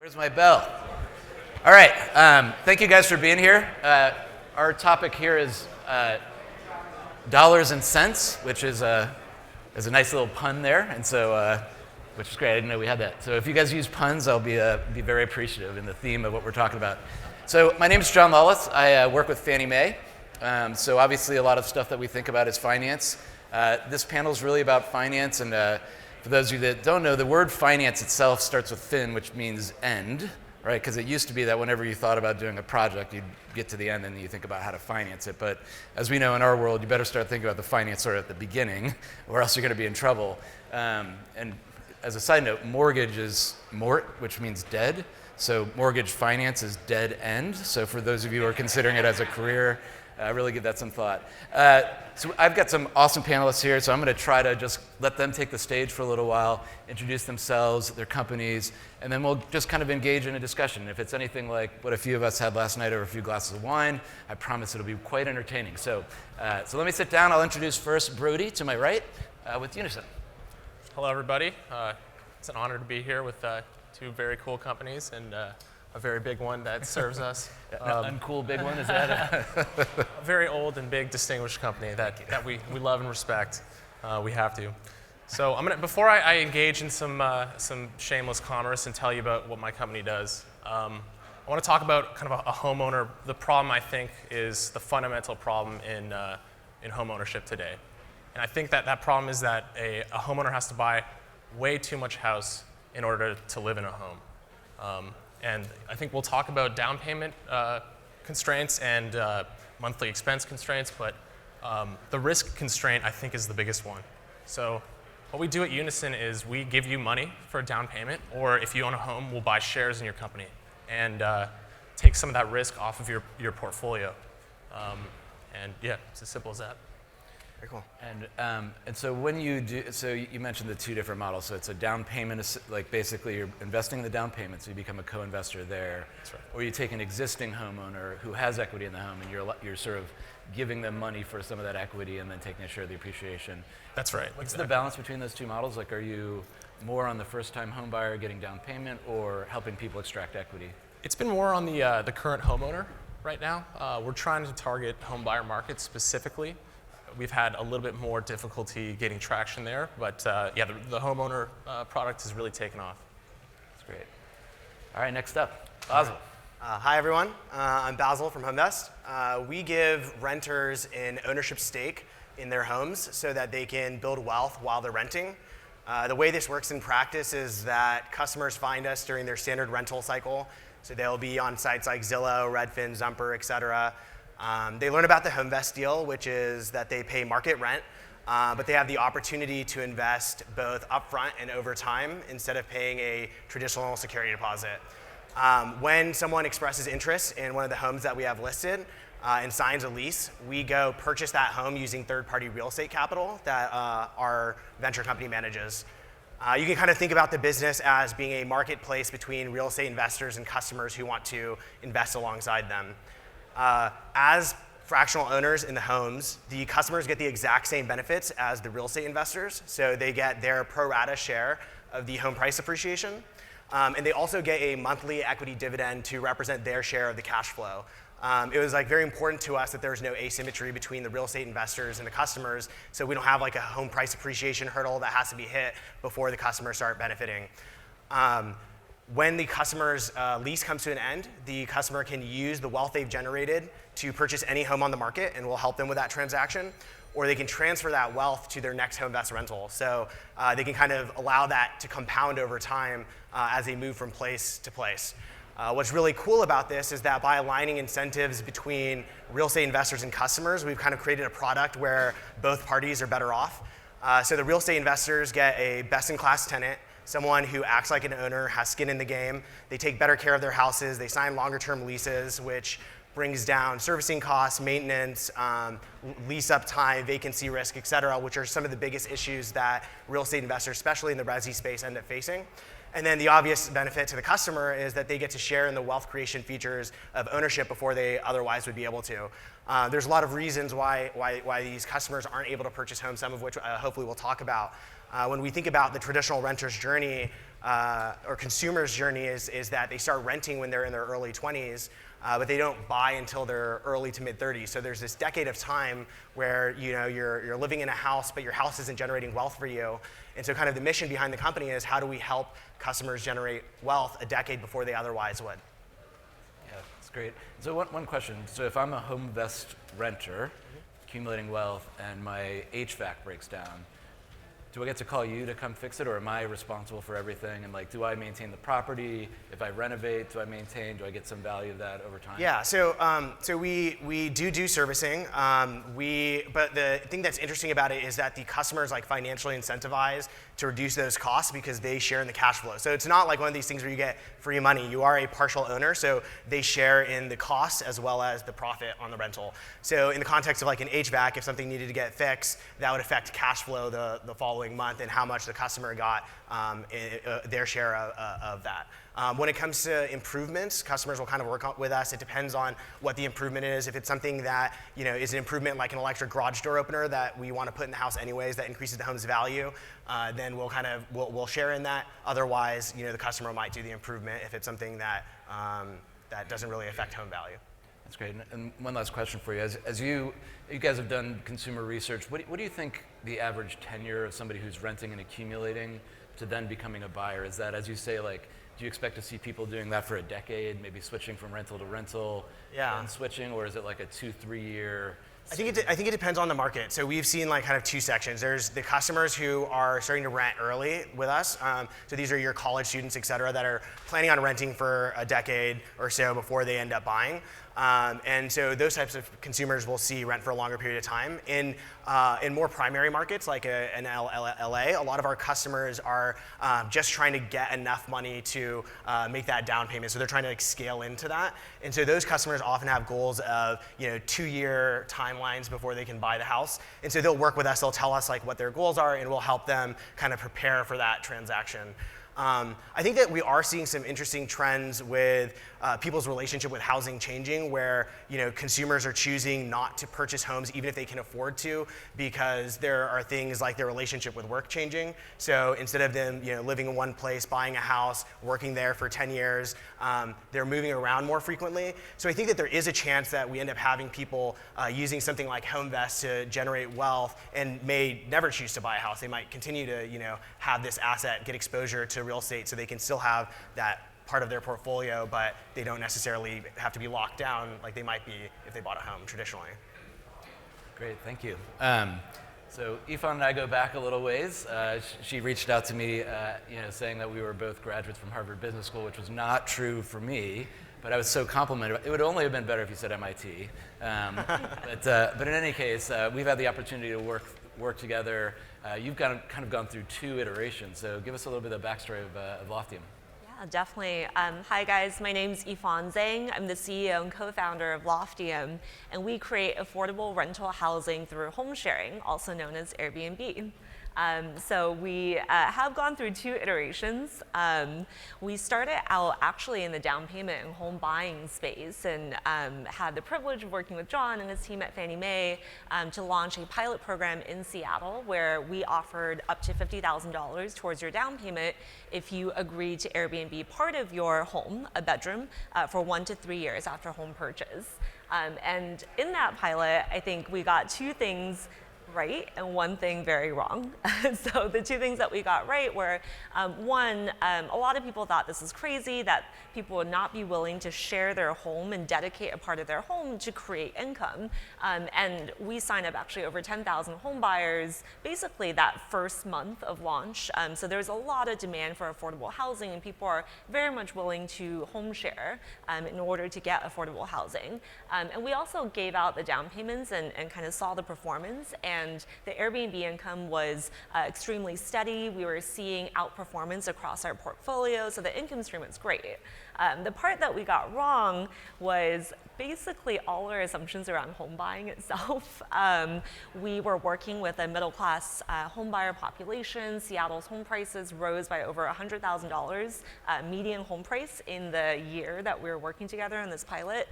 Where's my bell? All right. Thank you guys for being here. Our topic here is dollars and cents, which is a nice little pun there, and so which is great. I didn't know we had that. So if you guys use puns, I'll be very appreciative in the theme of what we're talking about. So my name is John Lawless. I work with Fannie Mae. So obviously a lot of stuff that we think about is finance. This panel is really about finance, and for those of you that don't know, the word finance itself starts with fin, which means end, right? Because it used to be that whenever you thought about doing a project, you'd get to the end and you think about how to finance it. But as we know in our world, you better start thinking about the finance sort of at the beginning, or else you're going to be in trouble. And as a side note, mortgage is mort, which means dead. So mortgage finance is dead end. So for those of you who are considering it as a career, really give that some thought. So I've got some awesome panelists here, so I'm going to try to just let them take the stage for a little while, introduce themselves, their companies, and then we'll just kind of engage in a discussion. If it's anything like what a few of us had last night over a few glasses of wine, I promise it'll be quite entertaining. So let me sit down. I'll introduce first Brodie to my right with Unison. Hello, everybody. It's an honor to be here with two very cool companies and a very big one that serves us. Uncool big one, is that? A very old and big distinguished company that we love and respect. We have to. So before I engage in some shameless commerce and tell you about what my company does, I want to talk about kind of a homeowner. The problem, I think, is the fundamental problem in home ownership today. And I think that problem is that a homeowner has to buy way too much house in order to live in a home. And I think we'll talk about down payment constraints and monthly expense constraints, but the risk constraint, I think, is the biggest one. So what we do at Unison is we give you money for a down payment, or if you own a home, we'll buy shares in your company and take some of that risk off of your portfolio. And yeah, it's as simple as that. Very cool. And so when you do, so you mentioned the two different models. So it's a down payment, like basically you're investing in the down payment, so you become a co-investor there. That's right. Or you take an existing homeowner who has equity in the home, and you're sort of giving them money for some of that equity, and then taking a share of the appreciation. That's right. What's the balance between those two models? Like, are you more on the first-time home buyer getting down payment, or helping people extract equity? It's been more on the current homeowner right now. We're trying to target home buyer markets specifically. We've had a little bit more difficulty getting traction there, but yeah, the homeowner product has really taken off. That's great. All right, next up, Basil. Hi, everyone. I'm Basil from HomeVest. We give renters an ownership stake in their homes so that they can build wealth while they're renting. The way this works in practice is that customers find us during their standard rental cycle. So they'll be on sites like Zillow, Redfin, Zumper, et cetera. They learn about the HomeVest deal, which is that they pay market rent, but they have the opportunity to invest both upfront and over time instead of paying a traditional security deposit. When someone expresses interest in one of the homes that we have listed and signs a lease, we go purchase that home using third-party real estate capital that our venture company manages. You can kind of think about the business as being a marketplace between real estate investors and customers who want to invest alongside them. As fractional owners in the homes, the customers get the exact same benefits as the real estate investors. So they get their pro rata share of the home price appreciation. And they also get a monthly equity dividend to represent their share of the cash flow. It was very important to us that there's no asymmetry between the real estate investors and the customers, so we don't have like a home price appreciation hurdle that has to be hit before the customers start benefiting. When the customer's lease comes to an end, the customer can use the wealth they've generated to purchase any home on the market, and we'll help them with that transaction. Or they can transfer that wealth to their next HomeVest rental. So they can kind of allow that to compound over time as they move from place to place. What's really cool about this is that by aligning incentives between real estate investors and customers, we've kind of created a product where both parties are better off. So the real estate investors get a best-in-class tenant, someone who acts like an owner, has skin in the game. They take better care of their houses. They sign longer-term leases, which brings down servicing costs, maintenance, lease-up time, vacancy risk, et cetera, which are some of the biggest issues that real estate investors, especially in the resi space, end up facing. And then the obvious benefit to the customer is that they get to share in the wealth creation features of ownership before they otherwise would be able to. There's a lot of reasons why these customers aren't able to purchase homes, some of which hopefully we'll talk about. When we think about the traditional renter's journey or consumer's journey is that they start renting when they're in their early 20s, but they don't buy until they're early to mid 30s. So there's this decade of time where you're living in a house, but your house isn't generating wealth for you. And so kind of the mission behind the company is how do we help customers generate wealth a decade before they otherwise would. Yeah, that's great. So one question. So if I'm a HomeVest renter, accumulating wealth, and my HVAC breaks down, do I get to call you to come fix it, or am I responsible for everything? And like, do I maintain the property? If I renovate, do I get some value of that over time? Yeah, so we do servicing. But the thing that's interesting about it is that the customers like financially incentivized to reduce those costs because they share in the cash flow. So it's not like one of these things where you get free money. You are a partial owner, so they share in the costs as well as the profit on the rental. So in the context of like an HVAC, if something needed to get fixed, that would affect cash flow the following month and how much the customer got their share of that. When it comes to improvements, customers will kind of work with us. It depends on what the improvement is. If it's something that is an improvement like an electric garage door opener that we want to put in the house anyways that increases the home's value, then we'll share in that. Otherwise, the customer might do the improvement if it's something that that doesn't really affect home value. That's great. And one last question for you. As you guys have done consumer research, what do you think the average tenure of somebody who's renting and accumulating to then becoming a buyer is? That, as you say, like, do you expect to see people doing that for a decade, maybe switching from rental to rental, and switching, or is it like a 2-3 year? I think it depends on the market. So we've seen like kind of two sections. There's the customers who are starting to rent early with us. So these are your college students, et cetera, that are planning on renting for a decade or so before they end up buying. And so those types of consumers will see rent for a longer period of time. In more primary markets like in LA, a lot of our customers are just trying to get enough money to make that down payment. So they're trying to like scale into that. And so those customers often have goals of 2-year timelines before they can buy the house. And so they'll work with us. They'll tell us like what their goals are, and we'll help them kind of prepare for that transaction. I think that we are seeing some interesting trends with people's relationship with housing changing, where consumers are choosing not to purchase homes even if they can afford to, because there are things like their relationship with work changing. So instead of them living in one place, buying a house, working there for 10 years, they're moving around more frequently. So I think that there is a chance that we end up having people using something like HomeVest to generate wealth and may never choose to buy a house. They might continue to have this asset, get exposure to real estate, so they can still have that part of their portfolio, but they don't necessarily have to be locked down like they might be if they bought a home traditionally. Great, thank you. So Yifan and I go back a little ways. She reached out to me, saying that we were both graduates from Harvard Business School, which was not true for me, but I was so complimented. It would only have been better if you said MIT. But in any case, we've had the opportunity to work together. You've kind of gone through 2 iterations, so give us a little bit of the backstory of Loftium. Yeah, definitely. Hi guys, my name's Yifan Zhang. I'm the CEO and co-founder of Loftium, and we create affordable rental housing through home sharing, also known as Airbnb. So we have gone through 2 iterations. We started out actually in the down payment and home buying space, and had the privilege of working with John and his team at Fannie Mae to launch a pilot program in Seattle where we offered up to $50,000 towards your down payment if you agreed to Airbnb part of your home, a bedroom, for 1 to 3 years after home purchase. And in that pilot, I think we got 2 things right and 1 thing very wrong. So the 2 things that we got right were, one, a lot of people thought this was crazy, that people would not be willing to share their home and dedicate a part of their home to create income. And we signed up actually over 10,000 home buyers basically that first month of launch. So there's a lot of demand for affordable housing, and people are very much willing to home share in order to get affordable housing. And we also gave out the down payments and kind of saw the performance, and the Airbnb income was extremely steady. We were seeing outperformance across our portfolio, so the income stream was great. The part that we got wrong was basically all our assumptions around home buying itself. We were working with a middle-class home buyer population. Seattle's home prices rose by over $100,000 median home price in the year that we were working together in this pilot.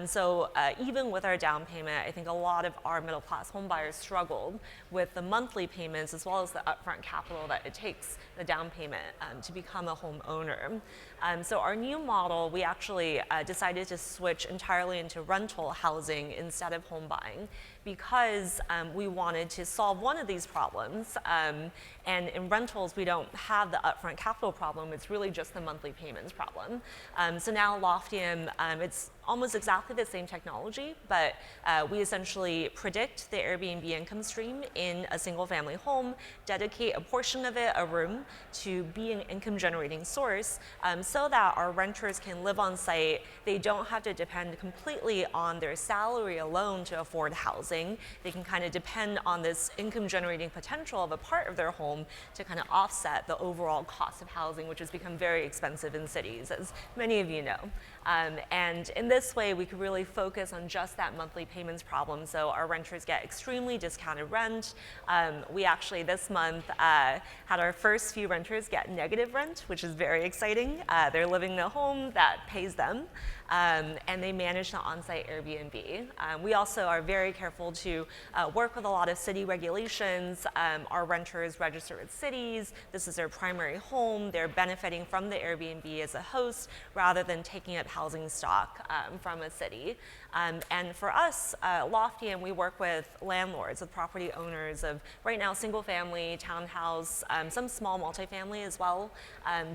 So even with our down payment, I think a lot of our middle-class home buyers struggled with the monthly payments as well as the upfront capital that it takes, the down payment, to become a homeowner. So our new model, we actually decided to switch entirely into rental housing instead of home buying because we wanted to solve one of these problems. And in rentals, we don't have the upfront capital problem. It's really just the monthly payments problem. So now Loftium, it's almost exactly the same technology, but we essentially predict the Airbnb income stream in a single family home, dedicate a portion of it, a room, to be an income generating source so that our renters can live on site. They don't have to depend completely on their salary alone to afford housing. They can kind of depend on this income generating potential of a part of their home to kind of offset the overall cost of housing, which has become very expensive in cities, as many of you know. And in this way, we could really focus on just that monthly payments problem. So our renters get extremely discounted rent. We actually this month had our first few renters get negative rent, which is very exciting. They're living in a home that pays them. And they manage the on-site Airbnb. We also are very careful to work with a lot of city regulations. Our renters register with cities. This is their primary home. They're benefiting from the Airbnb as a host rather than taking up housing stock from a city. And for us, Loftium, we work with landlords, with property owners of right now single-family, townhouse, some small multifamily as well,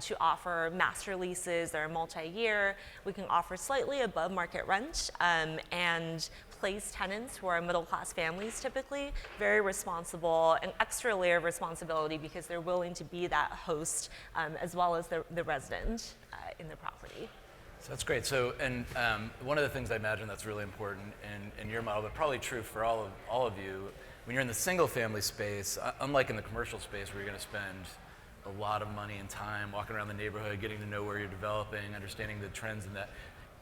to offer master leases that are multi-year. We can offer slightly above market rent and place tenants who are middle-class families typically, very responsible, an extra layer of responsibility because they're willing to be that host as well as the resident in the property. So that's great. So, and one of the things I imagine that's really important in your model, but probably true for all of you, when you're in the single-family space, unlike in the commercial space where you're going to spend a lot of money and time walking around the neighborhood, getting to know where you're developing, understanding the trends and that,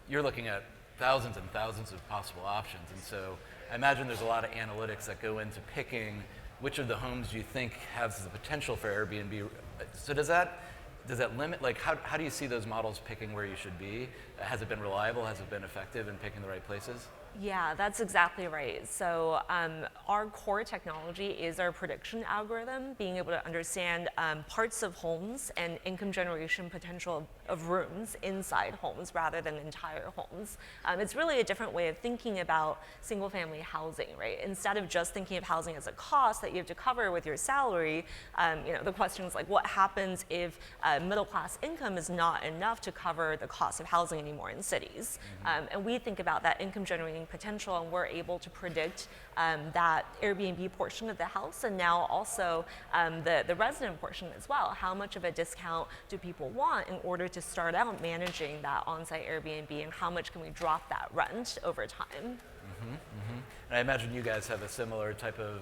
you're looking at thousands and thousands of possible options. And so I imagine there's a lot of analytics that go into picking which of the homes you think has the potential for Airbnb. So does that limit, like how do you see those models picking where you should be? Has it been reliable? Has it been effective in picking the right places? Yeah, that's exactly right. So our core technology is our prediction algorithm, being able to understand parts of homes and income generation potential of rooms inside homes rather than entire homes. It's really a different way of thinking about single-family housing, right? Instead of just thinking of housing as a cost that you have to cover with your salary, the question is like, what happens if middle-class income is not enough to cover the cost of housing anymore in cities? And we think about that income generating potential, and we're able to predict that Airbnb portion of the house, and now also the resident portion as well. How much of a discount do people want in order to start out managing that on-site Airbnb, and how much can we drop that rent over time? And I imagine you guys have a similar type of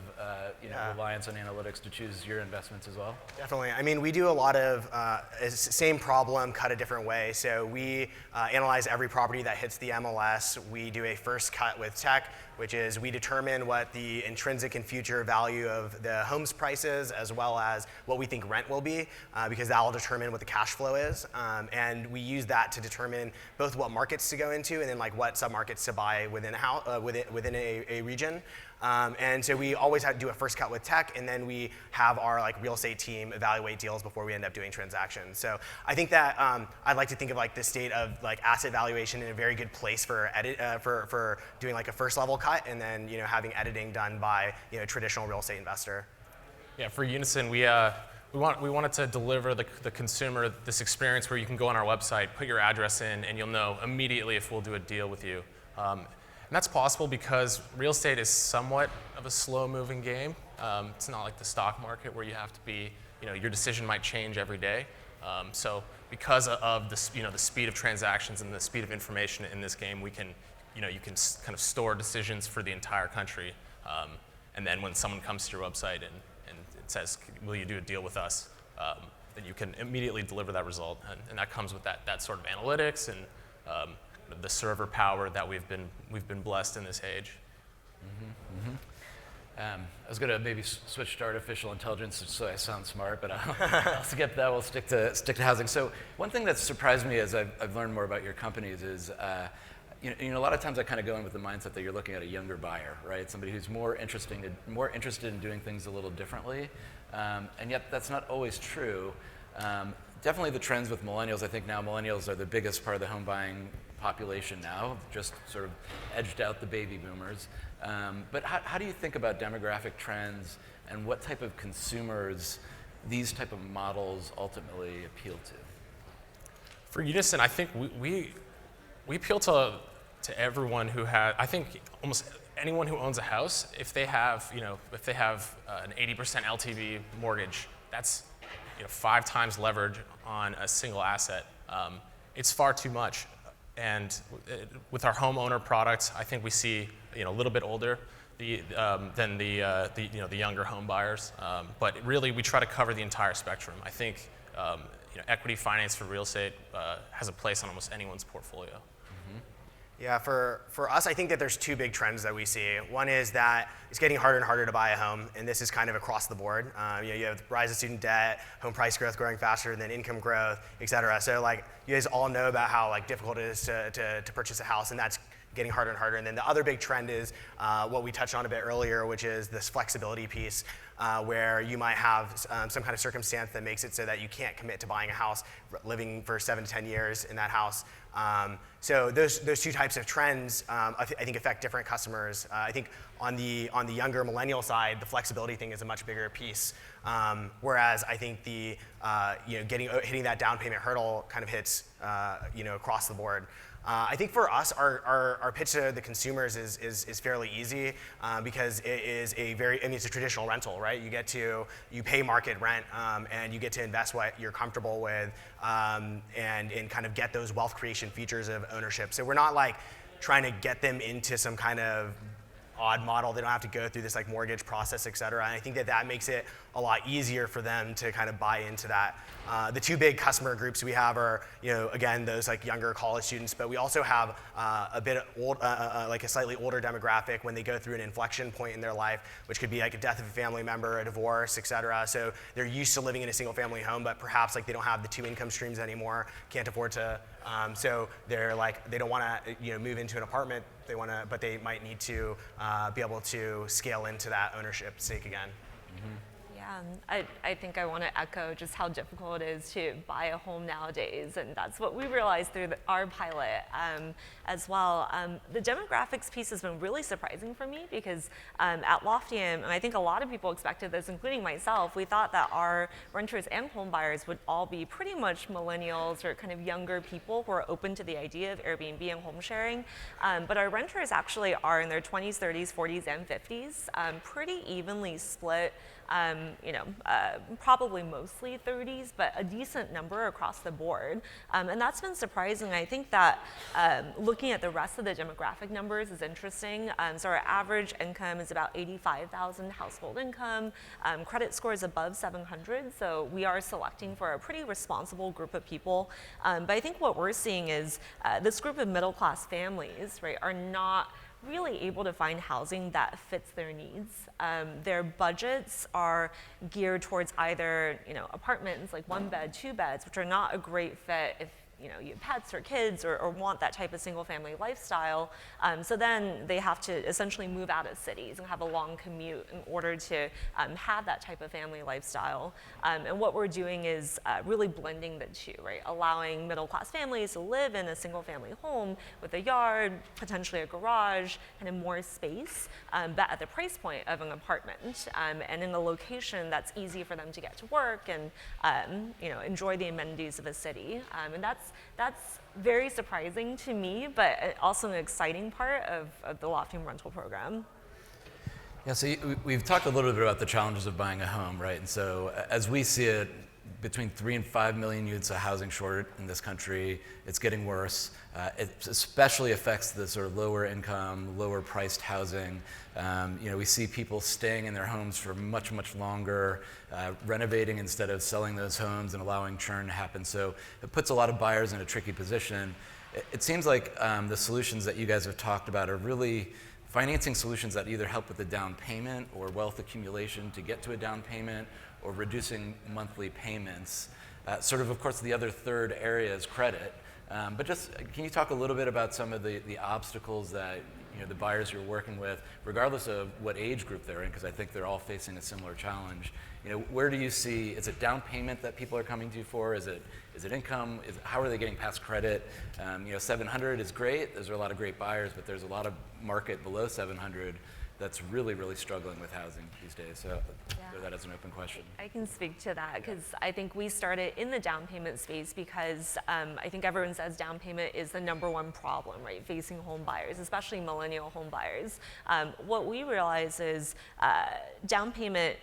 reliance on analytics to choose your investments as well. Definitely. I mean, we do a lot of same problem cut a different way. So we analyze every property that hits the MLS. We do a first cut with tech, which is we determine what the intrinsic and future value of the home's price is, as well as what we think rent will be, because that will determine what the cash flow is. And we use that to determine both what markets to go into and then like what submarkets to buy within a region. And so we always have to do a first cut with tech, and then we have our like real estate team evaluate deals before we end up doing transactions. So I think that I'd like to think of like the state of like asset valuation in a very good place for for doing like a first level cut, and then having editing done by traditional real estate investor. Yeah, for Unison, we wanted to deliver the consumer this experience where you can go on our website, put your address in, and you'll know immediately if we'll do a deal with you. And that's possible because real estate is somewhat of a slow-moving game. It's not like the stock market where you have to be, your decision might change every day. So because of the speed of transactions and the speed of information in this game, we can, you can kind of store decisions for the entire country. And then when someone comes to your website and it says, will you do a deal with us? then you can immediately deliver that result. And that comes with that sort of analytics and the server power that we've been blessed in this age. I was going to maybe switch to artificial intelligence so I sound smart, but I'll skip that. We'll stick to housing. So one thing that's surprised me as I've learned more about your companies is, a lot of times I kind of go in with the mindset that you're looking at a younger buyer, right? Somebody who's more interested in doing things a little differently, and yet that's not always true. Definitely the trends with millennials. I think now millennials are the biggest part of the home buying population now, just sort of edged out the baby boomers. But how do you think about demographic trends and what type of consumers these type of models ultimately appeal to? For Unison, I think we appeal to everyone who has, I think almost anyone who owns a house, if they have an 80% LTV mortgage, that's 5 times leverage on a single asset. It's far too much. And with our homeowner products, I think we see a little bit older than the younger home buyers. But really, we try to cover the entire spectrum. I think equity finance for real estate has a place on almost anyone's portfolio. Yeah, for us, I think that there's 2 big trends that we see. One is that it's getting harder and harder to buy a home, and this is kind of across the board. You have the rise of student debt, home price growth growing faster than income growth, et cetera. So you guys all know about how difficult it is to purchase a house, and that's getting harder and harder. And then the other big trend is what we touched on a bit earlier, which is this flexibility piece, where you might have some kind of circumstance that makes it so that you can't commit to buying a house, living for 7 to 10 years in that house. So those 2 types of trends, I think affect different customers. I think on the younger millennial side, the flexibility thing is a much bigger piece. Whereas I think the hitting that down payment hurdle kind of hits across the board. I think for us, our pitch to the consumers is fairly easy because it is it's a traditional rental, right? You pay market rent and you get to invest what you're comfortable with and kind of get those wealth creation features of ownership. So we're not trying to get them into some kind of odd model. They don't have to go through this mortgage process, et cetera. And I think that makes it a lot easier for them to kind of buy into that. The 2 big customer groups we have are, again, those younger college students, but we also have a bit old, a slightly older demographic when they go through an inflection point in their life, which could be a death of a family member, a divorce, et cetera. So they're used to living in a single family home, but perhaps they don't have the 2 income streams anymore, can't afford to. So they're they don't want to move into an apartment. But they might need to be able to scale into that ownership stake again. Yeah, I think I want to echo just how difficult it is to buy a home nowadays, and that's what we realized through our pilot as well. The demographics piece has been really surprising for me because at Loftium, and I think a lot of people expected this, including myself, we thought that our renters and home buyers would all be pretty much millennials or kind of younger people who are open to the idea of Airbnb and home sharing. But our renters actually are in their 20s, 30s, 40s, and 50s, pretty evenly split. Probably mostly 30s, but a decent number across the board. And that's been surprising. I think that looking at the rest of the demographic numbers is interesting. So our average income is about $85,000 household income. Credit score is above 700, so we are selecting for a pretty responsible group of people. But I think what we're seeing is this group of middle-class families, right, are not really able to find housing that fits their needs. Their budgets are geared towards either apartments, 1 bed, 2 beds, which are not a great fit if you have pets or kids or want that type of single family lifestyle. So then they have to essentially move out of cities and have a long commute in order to have that type of family lifestyle. And what we're doing is really blending the 2, right? Allowing middle class families to live in a single family home with a yard, potentially a garage, kind of more space, but at the price point of an apartment, and in a location that's easy for them to get to work and enjoy the amenities of a city. And that's very surprising to me, but also an exciting part of the Loftium rental program. Yeah, so we've talked a little bit about the challenges of buying a home, right? And so as we see it, between 3 and 5 million units of housing short in this country. It's getting worse. It especially affects the sort of lower income, lower priced housing. We see people staying in their homes for much, much longer, renovating instead of selling those homes and allowing churn to happen. So it puts a lot of buyers in a tricky position. It seems like the solutions that you guys have talked about are really financing solutions that either help with the down payment or wealth accumulation to get to a down payment, or reducing monthly payments. Of course, the other third area is credit. But just, can you talk a little bit about some of the obstacles that the buyers you're working with, regardless of what age group they're in, because I think they're all facing a similar challenge. Where do you see, is it down payment that people are coming to you for? Is it income? How are they getting past credit? 700 is great. There's a lot of great buyers, but there's a lot of market below 700 that's really, really struggling with housing these days. So throw that as an open question. I can speak to that because I think we started in the down payment space because I think everyone says down payment is the #1 problem, right, facing home buyers, especially millennial home buyers. What we realize is down payment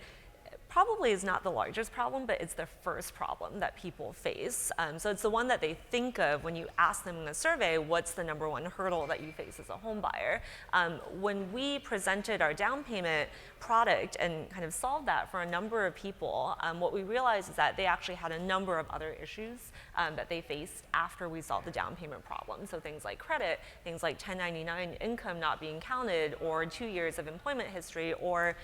probably is not the largest problem, but it's the first problem that people face. So it's the one that they think of when you ask them in a survey, what's the #1 hurdle that you face as a home buyer? When we presented our down payment product and kind of solved that for a number of people, what we realized is that they actually had a number of other issues that they faced after we solved the down payment problem. So things like credit, things like 1099 income not being counted, or 2 years of employment history, or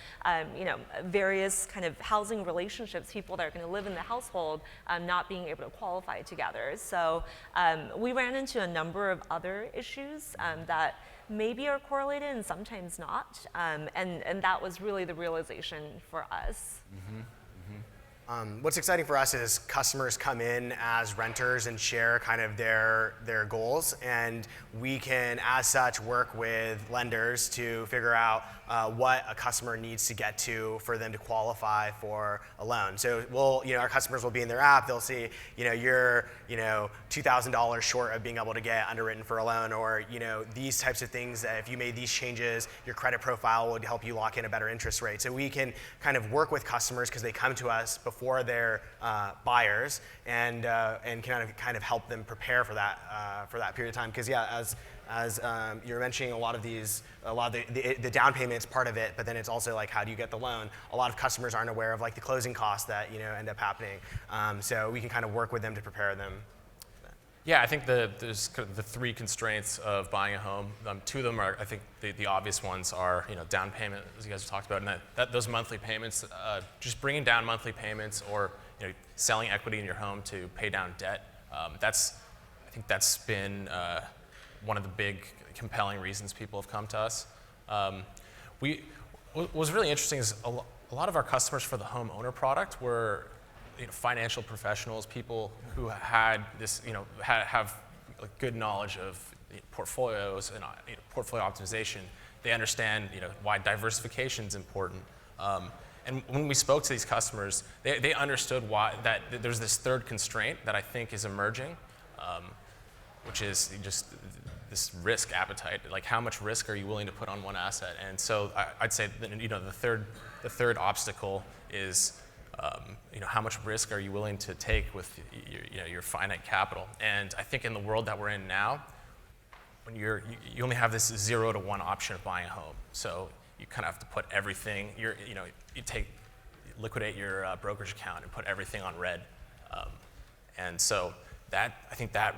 various kind of housing relationships, people that are going to live in the household not being able to qualify together. So we ran into a number of other issues that maybe are correlated and sometimes not, and that was really the realization for us. What's exciting for us is customers come in as renters and share kind of their goals, and we can, as such, work with lenders to figure out what a customer needs to get to for them to qualify for a loan. So our customers will be in their app. They'll see, you're, $2,000 short of being able to get underwritten for a loan, or these types of things. That if you made these changes, your credit profile would help you lock in a better interest rate. So we can kind of work with customers because they come to us before they're buyers, and kind of help them prepare for that period of time. Because as you're mentioning, a lot of the down payment's part of it, but then it's also like, how do you get the loan? A lot of customers aren't aware of like the closing costs that end up happening. So we can kind of work with them to prepare them. Yeah, I think there's kind of the 3 constraints of buying a home. 2 of them are, I think, the obvious ones are, down payment, as you guys talked about, and that those monthly payments, just bringing down monthly payments, or selling equity in your home to pay down debt. I think that's been one of the big compelling reasons people have come to us. What was really interesting is a lot of our customers for the homeowner product were financial professionals, people who had this, have good knowledge of portfolios and portfolio optimization. They understand, why diversification is important. And when we spoke to these customers, they understood why that there's this third constraint that I think is emerging, which is just this risk appetite. Like, how much risk are you willing to put on one asset? And so I'd say that, the third obstacle is, how much risk are you willing to take with your finite capital? And I think in the world that we're in now, when you only have this 0 to 1 option of buying a home, so you kind of have to put everything. You liquidate your brokerage account and put everything on red, and so I think that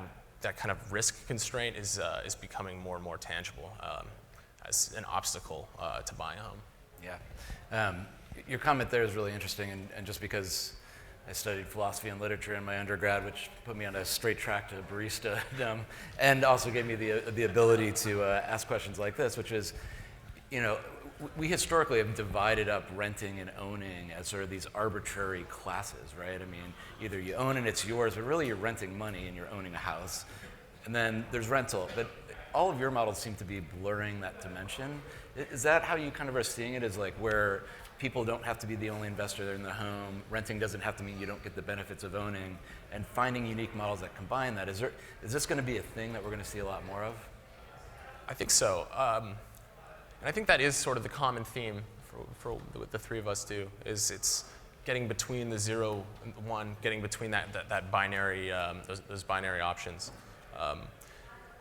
kind of risk constraint is becoming more and more tangible as an obstacle to buying a home. Yeah. Your comment there is really interesting, and just because I studied philosophy and literature in my undergrad, which put me on a straight track to barista-dom, and also gave me the ability to ask questions like this, which is, we historically have divided up renting and owning as sort of these arbitrary classes, right? I mean, either you own and it's yours, but really you're renting money and you're owning a house. And then there's rental, but all of your models seem to be blurring that dimension. Is that how you kind of are seeing it, as like where people don't have to be the only investor in the home, renting doesn't have to mean you don't get the benefits of owning, and finding unique models that combine that? Is this going to be a thing that we're going to see a lot more of? I think so. And I think that is sort of the common theme for what the 3 of us do, is it's getting between the 0 and 1, getting between that binary, those binary options.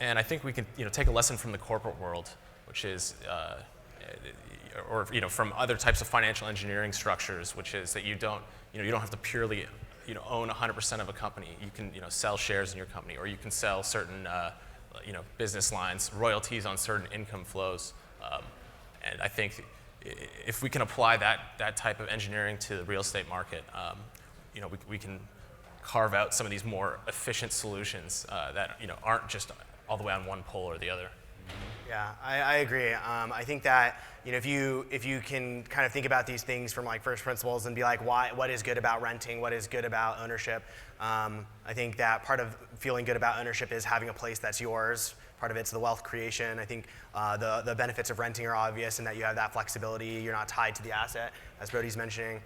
And I think we can take a lesson from the corporate world, which is, or from other types of financial engineering structures, which is that you don't have to purely own 100% of a company. You can sell shares in your company, or you can sell certain business lines, royalties on certain income flows. And I think if we can apply that type of engineering to the real estate market, we can carve out some of these more efficient solutions that aren't just all the way on one pole or the other. Yeah, I agree. I think that if you can kind of think about these things from like first principles and be like, what is good about renting, what is good about ownership, I think that part of feeling good about ownership is having a place that's yours. Part of it's the wealth creation. I think the benefits of renting are obvious in that you have that flexibility. You're not tied to the asset, as Brodie's mentioning.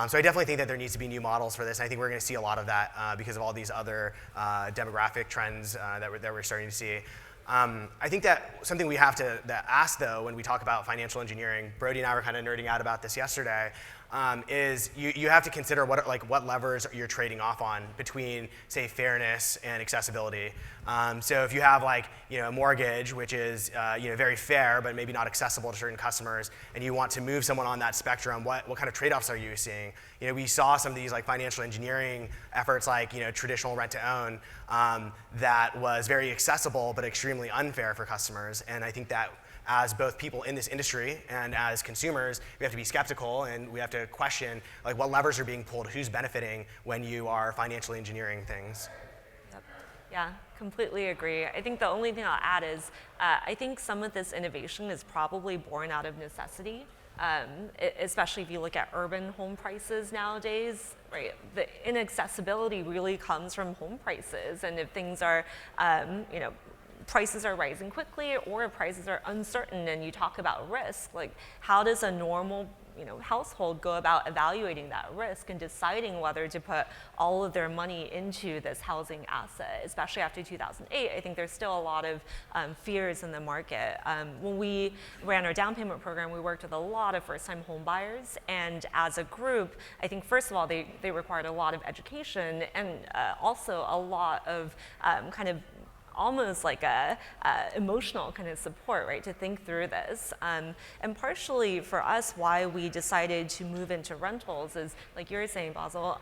So I definitely think that there needs to be new models for this. And I think we're going to see a lot of that because of all these other demographic trends that we're starting to see. I think that something we have to ask, though, when we talk about financial engineering, Brodie and I were kind of nerding out about this yesterday, is you have to consider what levers you're trading off on between, say, fairness and accessibility. So if you have a mortgage, which is very fair but maybe not accessible to certain customers, and you want to move someone on that spectrum, what kind of trade-offs are you seeing? We saw some of these financial engineering efforts, traditional rent-to-own, that was very accessible but extremely unfair for customers. And I think that as both people in this industry and as consumers, we have to be skeptical and we have to question what levers are being pulled, who's benefiting when you are financially engineering things. Yep. Yeah, completely agree. I think the only thing I'll add is I think some of this innovation is probably born out of necessity. Especially if you look at urban home prices nowadays, right? The inaccessibility really comes from home prices, and if things are, prices are rising quickly or prices are uncertain, and you talk about risk, how does a normal household go about evaluating that risk and deciding whether to put all of their money into this housing asset, especially after 2008. I think there's still a lot of fears in the market. When we ran our down payment program, we worked with a lot of first-time home buyers, and as a group, I think first of all, they required a lot of education and also a lot of kind of almost like a emotional kind of support, right, to think through this. And partially for us, why we decided to move into rentals is, like you were saying, Basil,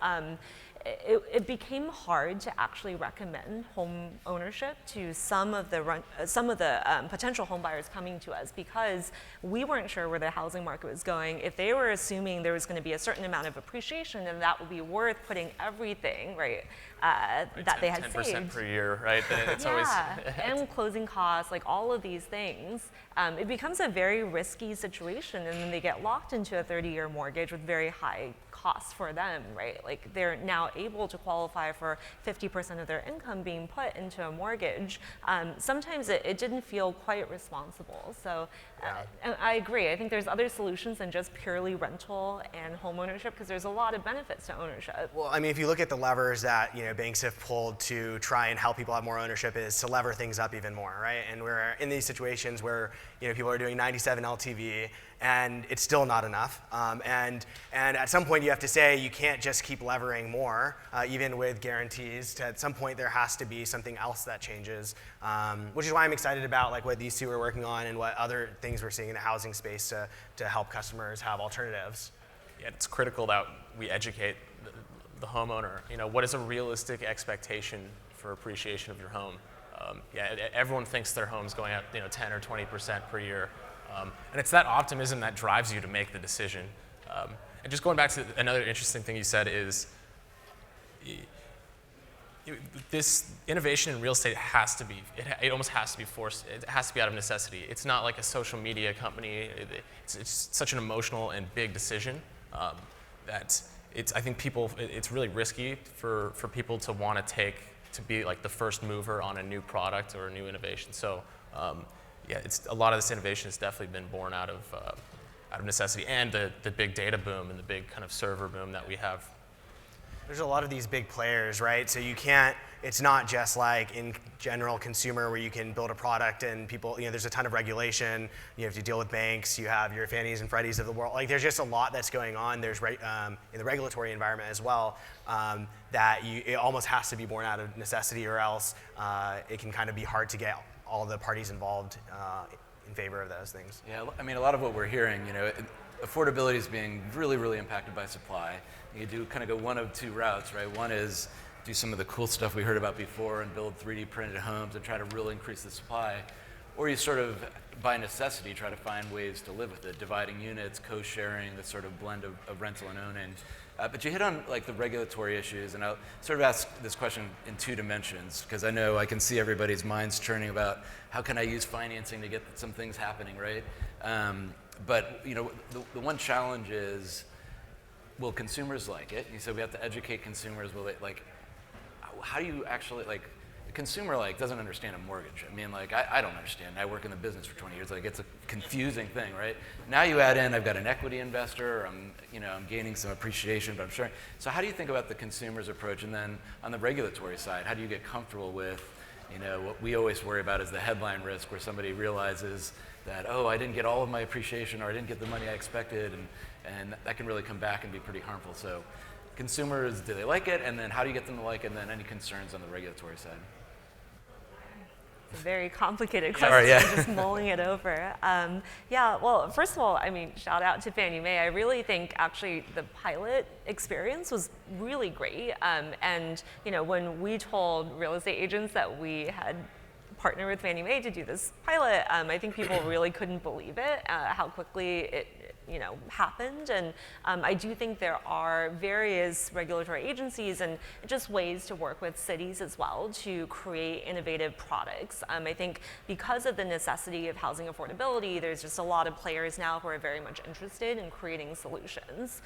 it became hard to actually recommend home ownership to some of the potential home buyers coming to us because we weren't sure where the housing market was going. If they were assuming there was going to be a certain amount of appreciation and that would be worth putting everything, right, that they had 10% saved. per year, right? It's always and closing costs, all of these things, it becomes a very risky situation, and then they get locked into a 30-year mortgage with very high costs for them, right? They're now able to qualify for 50% of their income being put into a mortgage. Sometimes it didn't feel quite responsible. So and I agree. I think there's other solutions than just purely rental and home ownership because there's a lot of benefits to ownership. Well, I mean, if you look at the levers that banks have pulled to try and help people have more ownership, is to lever things up even more, right? And we're in these situations where people are doing 97 LTV, and it's still not enough. And at some point, you have to say you can't just keep levering more, even with guarantees. At some point, there has to be something else that changes, which is why I'm excited about what these two are working on and what other things we're seeing in the housing space to help customers have alternatives. Yeah, it's critical that we educate the homeowner. What is a realistic expectation for appreciation of your home? Everyone thinks their home's going up 10 or 20% per year. And it's that optimism that drives you to make the decision. And just going back to another interesting thing you said is this innovation in real estate has to be, it almost has to be forced, it has to be out of necessity. It's not like a social media company. It's such an emotional and big decision that I think it's really risky for people to want to be like the first mover on a new product or a new innovation. So a lot of this innovation has definitely been born out of necessity and the big data boom and the big kind of server boom that we have. There's a lot of these big players, right? So you can't, it's not just like in general consumer where you can build a product and people, there's a ton of regulation. You have to deal with banks. You have your Fannies and Freddies of the world. Like there's just a lot that's going on. There's in the regulatory environment as well that it almost has to be born out of necessity, or else it can kind of be hard to get all the parties involved in favor of those things. Yeah, I mean, a lot of what we're hearing, affordability is being really, really impacted by supply. You do kind of go one of two routes, right? One is do some of the cool stuff we heard about before and build 3D printed homes and try to really increase the supply. Or you sort of, by necessity, try to find ways to live with it, dividing units, co-sharing, the sort of blend of rental and owning. But you hit on like the regulatory issues, and I'll sort of ask this question in two dimensions, because I know I can see everybody's minds churning about how can I use financing to get some things happening, right? But the one challenge is, will consumers like it? You said we have to educate consumers. Will they like? How do you actually like? The consumer doesn't understand a mortgage. I mean, I don't understand. I work in the business for 20 years. It's a confusing thing, right? Now you add in, I've got an equity investor. I'm gaining some appreciation, but I'm sharing. So how do you think about the consumer's approach? And then on the regulatory side, how do you get comfortable with, what we always worry about is the headline risk, where somebody realizes that, oh, I didn't get all of my appreciation, or I didn't get the money I expected, and that can really come back and be pretty harmful. So consumers, do they like it? And then how do you get them to like it? And then any concerns on the regulatory side? It's a very complicated question. Sorry, yeah. I'm just mulling it over. Well, first of all, I mean, shout out to Fannie Mae. I really think actually the pilot experience was really great. And when we told real estate agents that we had partnered with Fannie Mae to do this pilot, I think people really couldn't believe it, how quickly it happened. And I do think there are various regulatory agencies and just ways to work with cities as well to create innovative products. I think because of the necessity of housing affordability, there's just a lot of players now who are very much interested in creating solutions.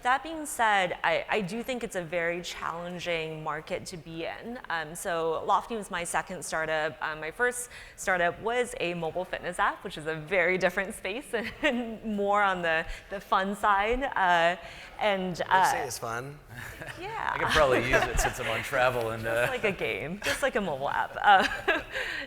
That being said, I do think it's a very challenging market to be in. So Lofty was my second startup. My first startup was a mobile fitness app, which is a very different space and more on the fun side. They say it's fun. Yeah. I could probably use it since I'm on travel. And just like a game, just like a mobile app.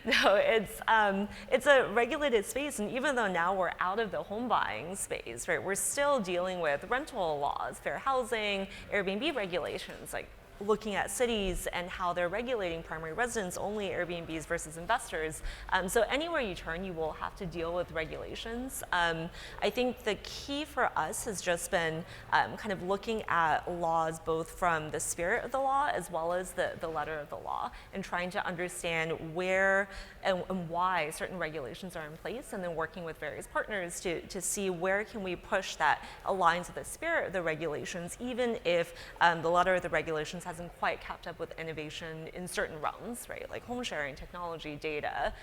No, it's a regulated space, and even though now we're out of the home buying space, right, we're still dealing with rental laws, fair housing, Airbnb regulations, like looking at cities and how they're regulating primary residence only Airbnbs versus investors. So anywhere you turn, you will have to deal with regulations. I think the key for us has just been kind of looking at laws both from the spirit of the law as well as the letter of the law, and trying to understand where and why certain regulations are in place, and then working with various partners to see where can we push that aligns with the spirit of the regulations, even if the letter of the regulations hasn't quite kept up with innovation in certain realms, right? Like home sharing, technology, data.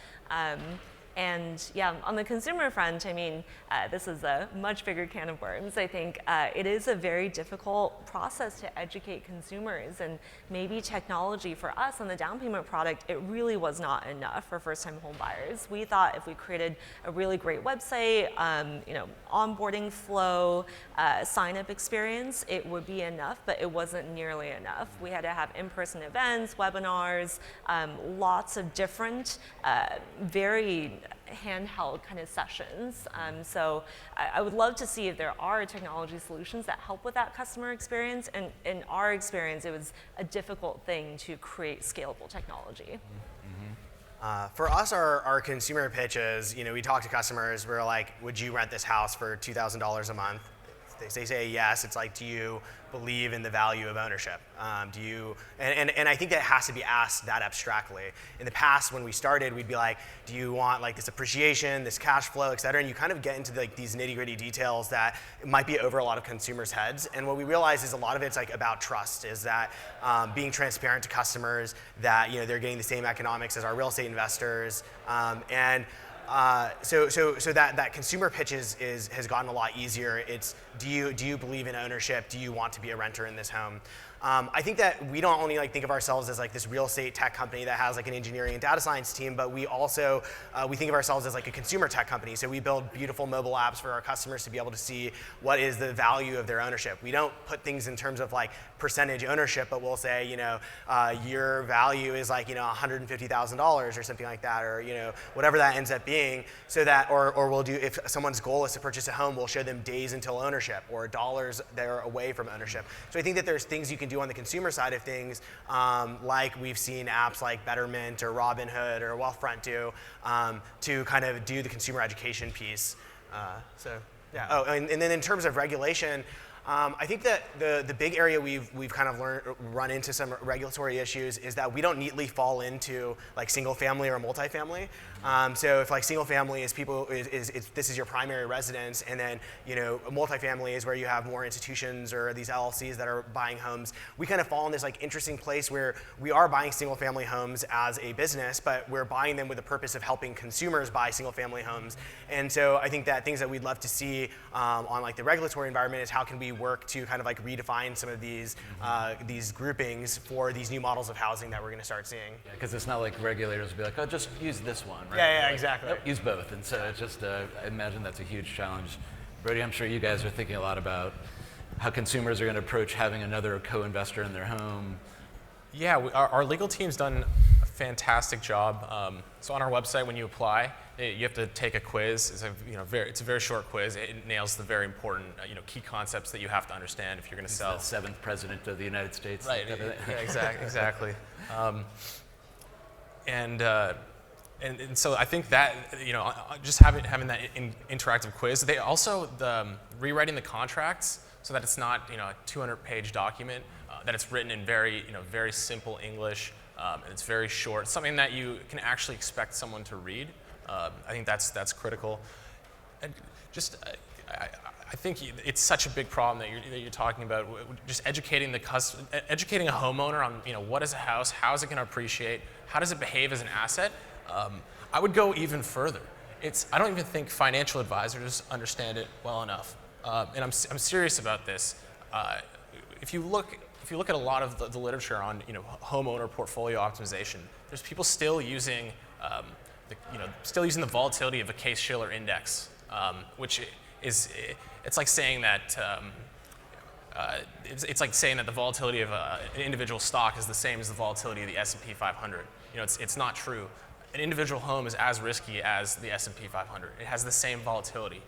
And yeah, on the consumer front, I mean, this is a much bigger can of worms. I think it is a very difficult process to educate consumers, and maybe technology for us on the down payment product, it really was not enough for first-time home buyers. We thought if we created a really great website, onboarding flow, sign-up experience, it would be enough, but it wasn't nearly enough. We had to have in-person events, webinars, lots of different, very handheld kind of sessions. So I would love to see if there are technology solutions that help with that customer experience. And in our experience, it was a difficult thing to create scalable technology. For us, our consumer pitch is, we talk to customers, we're like, would you rent this house for $2,000 a month? They say yes. It's like, do you believe in the value of ownership? Do you? And I think that has to be asked that abstractly. In the past, when we started, we'd be like, do you want like this appreciation, this cash flow, et cetera? And you kind of get into like these nitty-gritty details that might be over a lot of consumers' heads. And what we realize is a lot of it's like about trust. Is that being transparent to customers, that they're getting the same economics as our real estate investors, and So that consumer pitch has gotten a lot easier. It's do you believe in ownership? Do you want to be a renter in this home? I think that we don't only think of ourselves as this real estate tech company that has an engineering and data science team, but we also we think of ourselves as a consumer tech company. So we build beautiful mobile apps for our customers to be able to see what is the value of their ownership. We don't put things in terms of percentage ownership, but we'll say your value is $150,000 or something like that, or whatever that ends up being. So that or we'll do, if someone's goal is to purchase a home, we'll show them days until ownership or dollars that are away from ownership. So I think that there's things you can do on the consumer side of things, like we've seen apps like Betterment or Robinhood or Wealthfront do, to kind of do the consumer education piece. Yeah. Oh, and then in terms of regulation, I think that the big area we've kind of run into some regulatory issues is that we don't neatly fall into single family or multifamily. So if single family is this is your primary residence, and then multifamily is where you have more institutions or these LLCs that are buying homes. We kind of fall in this interesting place where we are buying single family homes as a business, but we're buying them with the purpose of helping consumers buy single family homes. And so I think that things that we'd love to see on the regulatory environment is how can we work to kind of redefine some of these groupings for these new models of housing that we're going to start seeing. Yeah, because it's not like regulators will be like, oh, just use this one, right? Yeah, exactly. Nope, use both. And so it's just, I imagine that's a huge challenge. Brodie, I'm sure you guys are thinking a lot about how consumers are going to approach having another co-investor in their home. Yeah, our legal team's done a fantastic job. So on our website, when you apply, you have to take a quiz. It's a very short quiz. It nails the very important key concepts that you have to understand if you're going to sell. The 7th president of the United States. Right. Yeah, exactly. And so I think that just having that interactive quiz. They also rewriting the contracts so that it's not a 200-page document. That it's written in very simple English. And it's very short. Something that you can actually expect someone to read. I think that's critical. And just I think it's such a big problem that you're talking about. Just educating educating a homeowner on what is a house, how is it going to appreciate, how does it behave as an asset. I would go even further. I don't even think financial advisors understand it well enough. And I'm serious about this. If you look at a lot of the literature on homeowner portfolio optimization, there's people still using the volatility of a Case-Shiller index, which it's like saying that it's like saying that the volatility of an individual stock is the same as the volatility of the S&P 500. It's not true. An individual home is as risky as the S&P 500. It has the same volatility,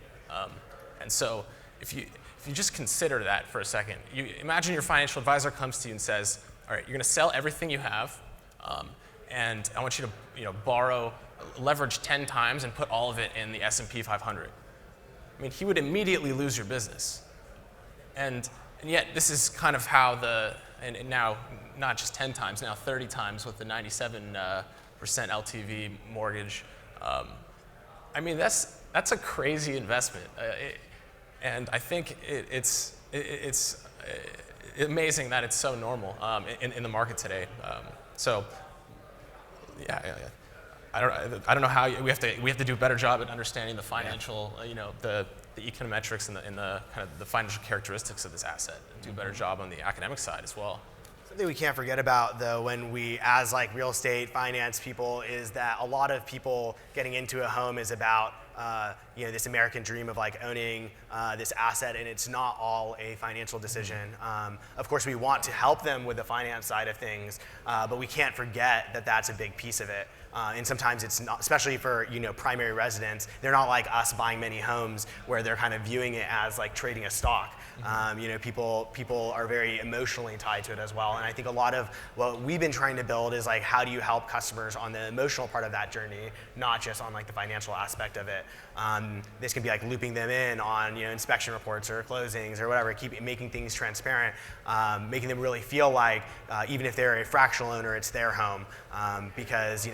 and so if you just consider that for a second, you imagine your financial advisor comes to you and says, all right, you're going to sell everything you have, and I want you to borrow, leverage 10 times and put all of it in the S&P 500. I mean, he would immediately lose your business. And yet this is kind of how and now not just 10 times, now 30 times with the 97% LTV mortgage. I mean, that's a crazy investment. And I think it's amazing that it's so normal in the market today. Yeah. I don't know how we have to do a better job at understanding the financial, the econometrics and the kind of the financial characteristics of this asset. And do a better job on the academic side as well. Something we can't forget about, though, when we, as real estate finance people, is that a lot of people getting into a home is about this American dream of owning this asset, and it's not all a financial decision. Of course, we want to help them with the finance side of things, but we can't forget that that's a big piece of it. And sometimes it's not, especially for primary residents, they're not like us buying many homes where they're kind of viewing it as trading a stock. People are very emotionally tied to it as well. And I think a lot of what we've been trying to build is how do you help customers on the emotional part of that journey, not just on the financial aspect of it. This can be looping them in on inspection reports or closings or whatever, keep making things transparent, making them really feel even if they're a fractional owner, it's their home, because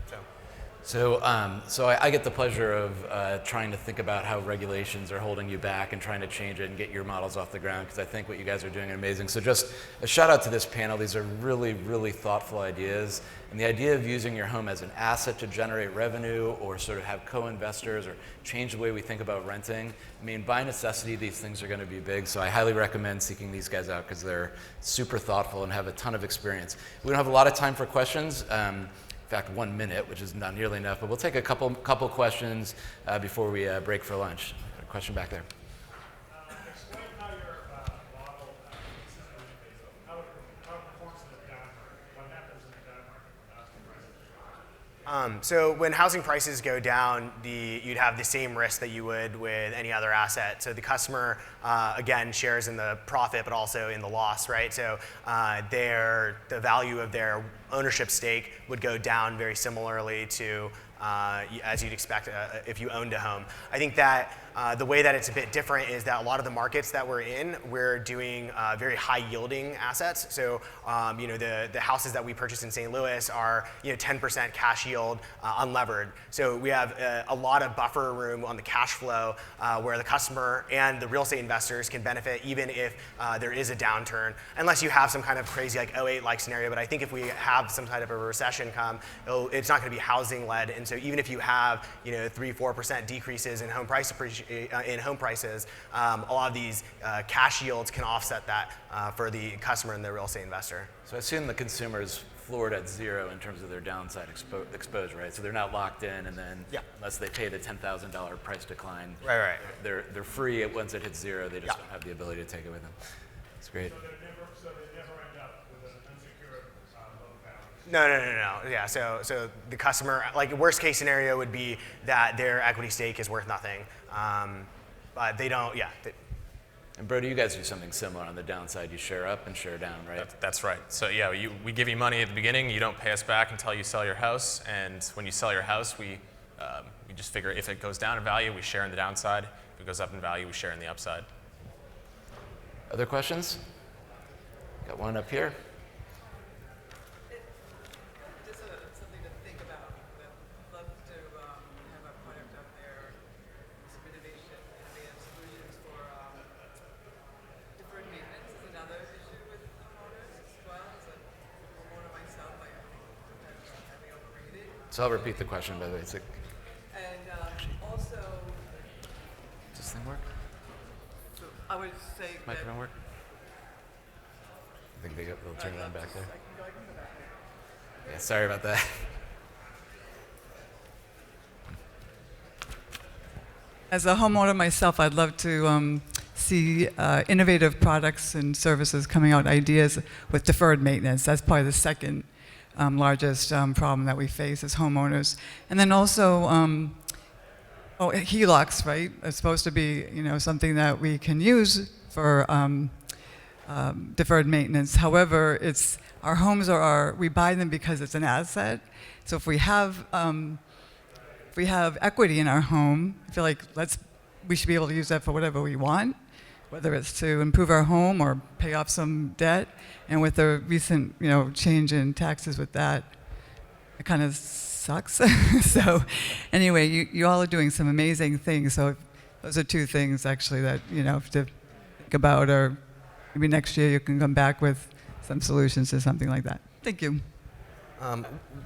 So. So I get the pleasure of trying to think about how regulations are holding you back and trying to change it and get your models off the ground, because I think what you guys are doing is amazing. So just a shout out to this panel. These are really, really thoughtful ideas. And the idea of using your home as an asset to generate revenue or sort of have co-investors or change the way we think about renting. I mean, by necessity, these things are going to be big. So I highly recommend seeking these guys out because they're super thoughtful and have a ton of experience. We don't have a lot of time for questions. In fact, 1 minute, which is not nearly enough, but we'll take a couple questions before we break for lunch. A question back there. Explain how your model how it performs in the down market. What happens in the down market when housing prices? So when housing prices go down, you'd have the same risk that you would with any other asset. So the customer, again, shares in the profit, but also in the loss, right? So the value of their ownership stake would go down very similarly to as you'd expect if you owned a home. I think that the way that it's a bit different is that a lot of the markets that we're in, we're doing very high yielding assets. So the houses that we purchased in St. Louis are 10% cash yield unlevered. So we have a lot of buffer room on the cash flow where the customer and the real estate investors can benefit even if there is a downturn, unless you have some kind of crazy like 08-like scenario. But I think if we have some kind of a recession come, it's not going to be housing led. And so even if you have 3-4% decreases in home prices, a lot of these cash yields can offset that for the customer and the real estate investor. So I assume the consumer is floored at zero in terms of their downside exposure, right? So they're not locked in, and then unless they pay the $10,000 price decline, right, they're free once it hits zero. They just don't have the ability to take it with them. That's great. So they never end up with an unsecured loan balance? No. Yeah, so the customer, like worst case scenario would be that their equity stake is worth nothing. But they don't, And Brodie, you guys do something similar on the downside. You share up and share down, right? That's right. So yeah, we give you money at the beginning. You don't pay us back until you sell your house. And when you sell your house, we just figure if it goes down in value, we share in the downside. If it goes up in value, we share in the upside. Other questions? Got one up here. Just something to think about. I'd love to have a product out there, some innovative solutions for deferred maintenance is another issue with homeowners as well. As a homeowner myself, I sometimes having overrated. So I'll repeat the question, by the way. And also, Does this thing work? so I would say that Microphone work? I think they'll turn it on back there. I can go back there. Yeah, sorry about that. As a homeowner myself, I'd love to see innovative products and services coming out, ideas with deferred maintenance. That's probably the second largest problem that we face as homeowners. And then also, HELOCs, right? It's supposed to be, something that we can use for deferred maintenance. However, our homes we buy them because it's an asset. So if we have equity in our home, I feel like we should be able to use that for whatever we want, whether it's to improve our home or pay off some debt. And with the recent, change in taxes with that, it kind of sucks. So anyway, you all are doing some amazing things. So those are two things actually that, to think about, or maybe next year you can come back with some solutions to something like that. Thank you.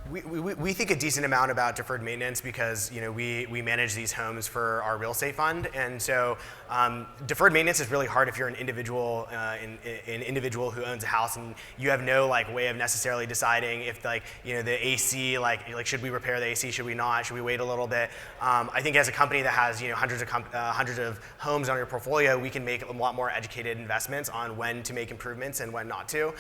We think a decent amount about deferred maintenance because we manage these homes for our real estate fund, and so deferred maintenance is really hard if you're an individual who owns a house and you have no way of necessarily deciding if the AC should we repair the AC, should we not, should we wait a little bit. I think as a company that has hundreds of homes on your portfolio, we can make a lot more educated investments on when to make improvements and when not to.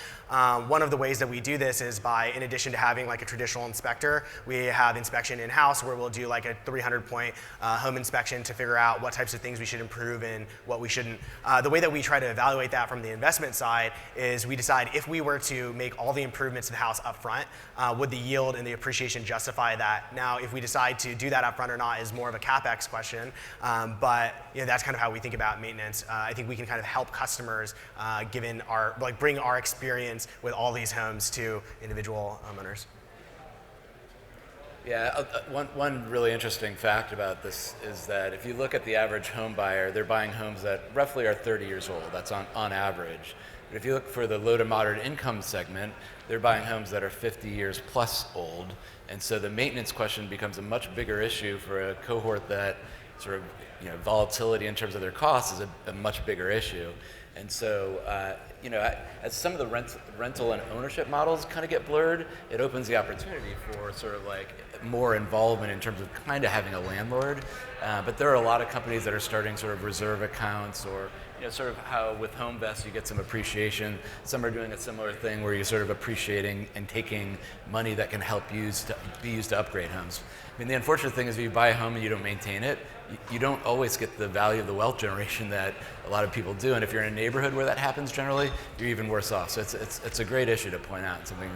One of the ways that we do this is by, in addition to having a traditional inspector, we have inspection in-house where we'll do a 300-point home inspection to figure out what types of things we should improve and what we shouldn't. The way that we try to evaluate that from the investment side is we decide if we were to make all the improvements to the house up front, would the yield and the appreciation justify that? Now, if we decide to do that up front or not is more of a CapEx question, but that's kind of how we think about maintenance. I think we can kind of help customers given our, bring our experience with all these homes to individual homeowners. Yeah, one really interesting fact about this is that if you look at the average home buyer, they're buying homes that roughly are 30 years old. That's on average. But if you look for the low to moderate income segment, they're buying homes that are 50 years plus old. And so the maintenance question becomes a much bigger issue for a cohort that sort of, volatility in terms of their costs is a much bigger issue. And so, as some of the rental and ownership models kind of get blurred, it opens the opportunity for sort of like more involvement in terms of kind of having a landlord. But there are a lot of companies that are starting sort of reserve accounts, or sort of how with HomeVest you get some appreciation. Some are doing a similar thing where you're sort of appreciating and taking money that can help be used to upgrade homes. I mean, the unfortunate thing is if you buy a home and you don't maintain it, you don't always get the value of the wealth generation that a lot of people do. And if you're in a neighborhood where that happens generally, you're even worse off. So it's a great issue to point out. Something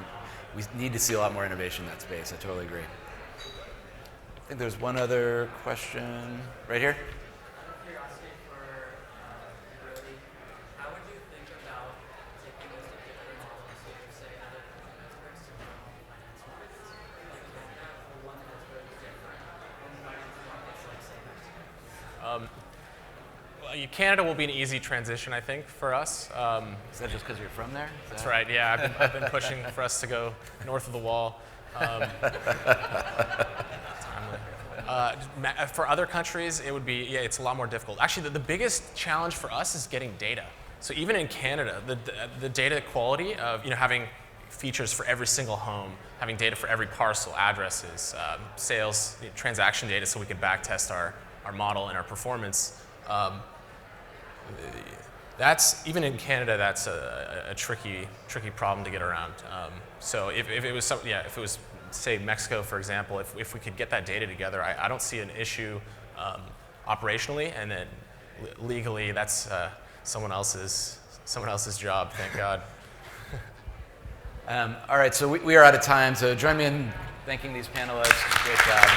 we need to see a lot more innovation in that space. I totally agree. I think there's one other question right here. Curiosity for Brodie, how would you think about taking this to different models, so say other competitors to finance markets, like Canada, or one that's very different from finance markets, like say Mexico? Canada will be an easy transition, I think, for us. Is that just because you're from there? That's right. Yeah, I've been pushing for us to go north of the wall. For other countries, it would be, it's a lot more difficult. Actually, the biggest challenge for us is getting data. So even in Canada, the data quality of having features for every single home, having data for every parcel, addresses, sales, transaction data, so we could backtest our model and our performance. That's even in Canada. That's a tricky problem to get around. So if it was if it was say Mexico, for example, if we could get that data together, I don't see an issue operationally, and then legally that's someone else's job. Thank God. All right, so we are out of time. So join me in thanking these panelists. Great job.